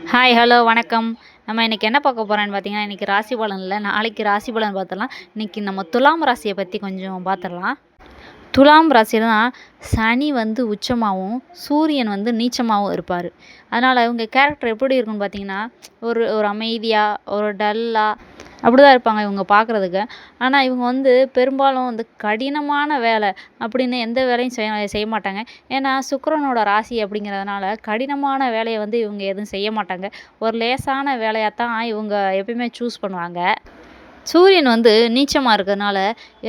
Hi, hello, வணக்கம். நம்ம இன்னைக்கு என்ன பார்க்க போறோம்ன்னு பார்த்தீங்கன்னா, இன்னைக்கு ராசி பலன் இல்ல. நாளைக்கு ராசி பலன் பார்த்துடலாம். இன்னைக்கு நம்ம துலாம் ராசிய பத்தி கொஞ்சம் பார்த்துடலாம். துலாம் ராசில தான் சனி வந்து உச்சமாவும், சூரியன் வந்து நீச்சமாவும் இருப்பாரு. அதனால இவங்க கேரக்டர் எப்படி இருக்கும்னு பார்த்தீங்கன்னா, ஒரு ஒரு அமைதியா, ஒரு டல்லா அப்படிதான் இருப்பாங்க இவங்க பார்க்குறதுக்கு. ஆனா இவங்க வந்து பெரும்பாலும் வந்து கடினமான வேலை அப்படின்னு எந்த வேலையும் செய்ய மாட்டாங்க. ஏன்னா சுக்கிரனோட ராசி அப்படிங்கிறதுனால கடினமான வேலைய வந்து இவங்க எதுவும் செய்ய மாட்டாங்க. ஒரு லேசான வேலையா தான் இவங்க எப்பயுமே சூஸ் பண்ணுவாங்க. சூரியன் வந்து நீச்சமா இருக்கிறதுனால,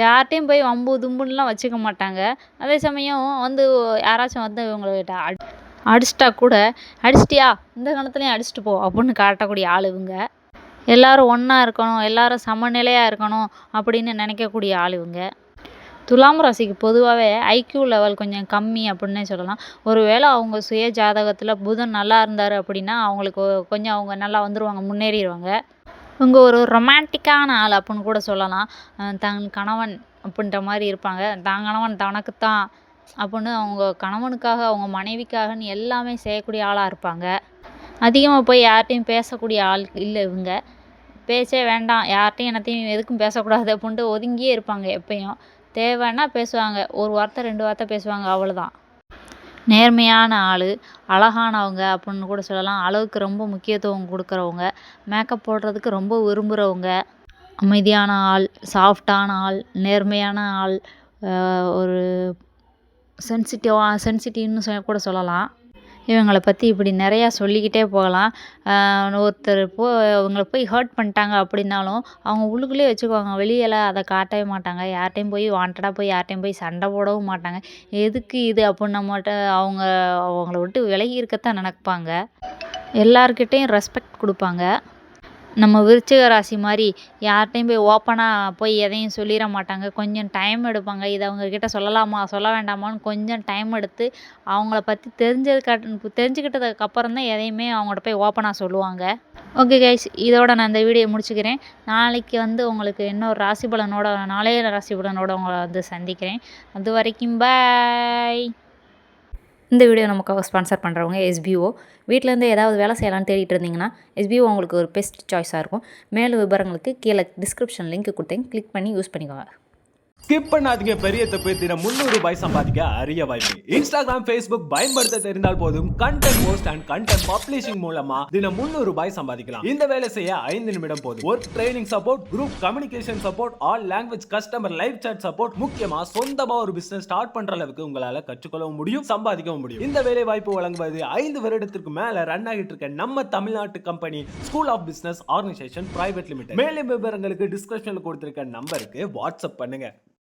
யார்ட்டயும் போய் வம்பு, தும்புன்லாம் வச்சுக்க மாட்டாங்க. அதே சமயம் வந்து யாராச்சும் வந்து இவங்கள்ட்ட அடிச்சிட்டா கூட, "அடிச்சிட்டியா? இந்த கணத்துலயும் அடிச்சிட்டு போ" அப்படின்னு காட்டக்கூடிய ஆள் இவங்க. எல்லாரும் ஒண்ணா இருக்கணும், எல்லாரும் சமநிலையா இருக்கணும் அப்படின்னு நினைக்கக்கூடிய ஆள் இவங்க. துலாம் ராசிக்கு பொதுவாவே ஐக்யூ லெவல் கொஞ்சம் கம்மி அப்படின்னே சொல்லலாம். ஒரு வேளை அவங்க சுய ஜாதகத்துல புதன் நல்லா இருந்தாரு அப்படின்னா, அவங்களுக்கு கொஞ்சம் அவங்க நல்லா வந்துருவாங்க, முன்னேறிருவாங்க. இவங்க ஒரு ரொமான்டிக்கான ஆள் அப்புடின்னு கூட சொல்லலாம். தன் கணவன் அப்படின்ற மாரி இருப்பாங்க. தான் கணவன் தனக்குத்தான் அப்புட்ன்னு அவங்க கணவனுக்காக, அவங்க மனைவிக்காகன்னு எல்லாமே செய்யக்கூடிய ஆளா இருப்பாங்க. அதிகமா போய் யார்ட்டயும் பேசக்கூடிய ஆள் இல்ல இவங்க. பேச்சே வேண்டாம், யார்ட்டயும் என்னத்தையும் எதுக்கும் பேசக்கூடாது அப்புட்ன்ட்டு ஒதுங்கியே இருப்பாங்க எப்பயும். தேவைன்னா பேசுவாங்க. ஒரு வார்த்தை, 2 வார்த்தை பேசுவாங்க அவ்வளோதான். நேர்மையான ஆளு, அழகானவங்க அப்புட்ன்னு கூட சொல்லலாம். அழகுக்கு ரொம்ப முக்கியத்துவம் குடுக்குறவங்க, மேக்கப் போடுறதுக்கு ரொம்ப விரும்புறவங்க, அமைதியான ஆள், சாஃப்ட்டான ஆள், நேர்மையான ஆள், ஒரு சென்சிட்டிவ்னு கூட சொல்லலாம். இவங்கள பத்தி இப்படி நிறையா சொல்லிக்கிட்டே போகலாம். ஒருத்தர் இவங்கள போய் ஹர்ட் பண்ணிட்டாங்க அப்படின்னாலும், அவங்க உள்ளுக்குள்ளேயே வச்சுக்குவாங்க. வெளியலாம் அத காட்டவே மாட்டாங்க. யார்ட்டயும் போய் வாண்டடா போய் யார்ட்டயும் போய் சண்டை போடவும் மாட்டாங்க. எதுக்கு இது அப்புட்னா மட்டும் அவங்கள விட்டு விலகி இருக்கத்தான் நினைப்பாங்க. எல்லார்கிட்டயும் ரெஸ்பெக்ட் குடுப்பாங்க. நம்ம விருச்சிக ராசி மாரி யார்ட்டயும் போய் ஓப்பனா போய் எதையும் சொல்லிற மாட்டாங்க. கொஞ்சம் டைம் எடுப்பாங்க. இத அவங்ககிட்ட சொல்லலாமா? சொல்ல வேண்டாமான்னு கொஞ்சம் டைம் எடுத்து, அவங்கள பத்தி தெரிஞ்சுக்கிட்டதுக்கு அப்புறம் தான் எதையுமே அவங்கள்ட்ட போய் ஓப்பனா சொல்லுவாங்க. ஓகே கைஸ், இதோட நான் இந்த வீடியோ முடிச்சுக்கிறேன். நாளைக்கு வந்து உங்களுக்கு இன்னொரு ராசி பலனோட, நாளைய ராசி பலனோட உங்கள வந்து சந்திக்கிறேன். அதுவரைக்கும் பாய். இந்த வீடியோ நமக்காக ஸ்பான்சர் பண்ணுறவங்க எஸ்பிஓ. வீட்டிலேருந்து ஏதாவது வேலை செய்யலான்னு தேடிட்டு இருந்தீங்கன்னா, எஸ்பிஓ உங்களுக்கு ஒரு பெஸ்ட் சாய்ஸாக இருக்கும். மேலும் விவரங்களுக்கு கீழே டிஸ்கிரிப்ஷன் லிங்க் கொடுத்தேன், கிளிக் பண்ணி யூஸ் பண்ணிக்கோங்க. ஸ்கிப் பண்ணாதீங்க. பெரிய தப்பு. தினம் 300 ரூபாய் சம்பாதிக்க அரிய வாய்ப்பு. இன்ஸ்டாகிராம், ஃபேஸ்புக் பயன்படுத்த தெரிந்தால் போதும், content post and content publishing மூலமா தினம் 300 ரூபாய் சம்பாதிக்கலாம். இந்த வேலை செய்ய 5 நிமிடம் போதும். Work training support, group communication support, all language customer live chat support, முக்கியமா சொந்தமா ஒரு பிசினஸ் ஸ்டார்ட் பண்ற அளவுக்கு உங்களால கற்றுக்கொள்ளவும் முடியும், சம்பாதிக்கவும் முடியும். இந்த வேலை வாய்ப்பு வழங்குவது 5 வருடத்திற்கு மேல ரன் ஆகிட்டு இருக்க நம்ம தமிழ்நாட்டு company school of business organisation private limited. மேலும் விவரங்களுக்கு டிஸ்கிரிப்ஷன்ல கொடுத்திருக்க நம்பருக்கு வாட்ஸ்அப் பண்ணுங்க.